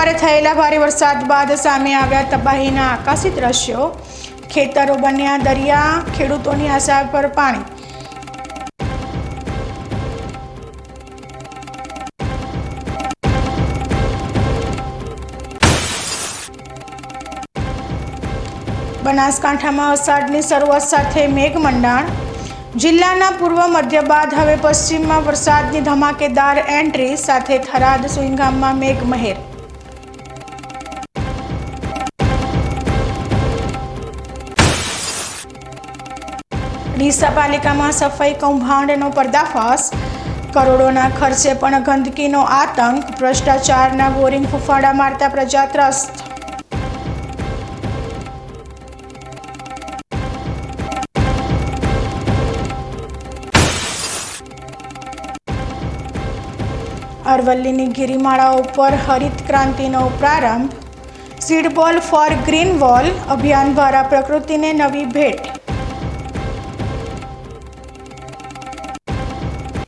સવારે થયેલા ભારે વરસાદ બાદ સામે આવ્યા તબાહીના આકાશી દ્રશ્યો। ખેતરો બન્યા દરિયા, ખેડૂતોની આશા પર પાણી। બનાસકાંઠામાં અષાઢની શરૂઆત સાથે મેઘમંડાણ। જિલ્લાના પૂર્વ મધ્ય બાદ હવે પશ્ચિમમાં વરસાદની ધમાકેદાર એન્ટ્રી સાથે થરાદ સુઈગામમાં મેઘમહેર। ડીસા પાલિકામાં સફાઈ કૌભાંડનો પર્દાફાશ। કરોડોના ખર્ચે પણ ગંદકીનો આતંક। ભ્રષ્ટાચારના બોરિંગ ફૂફાડા મારતા પ્રજા ત્રસ્ત। અરવલ્લીની ગિરિમાળાઓ પર હરિત ક્રાંતિનો પ્રારંભ। સીડ બોલ ફોર ગ્રીન વોલ અભિયાન દ્વારા પ્રકૃતિને નવી ભેટ।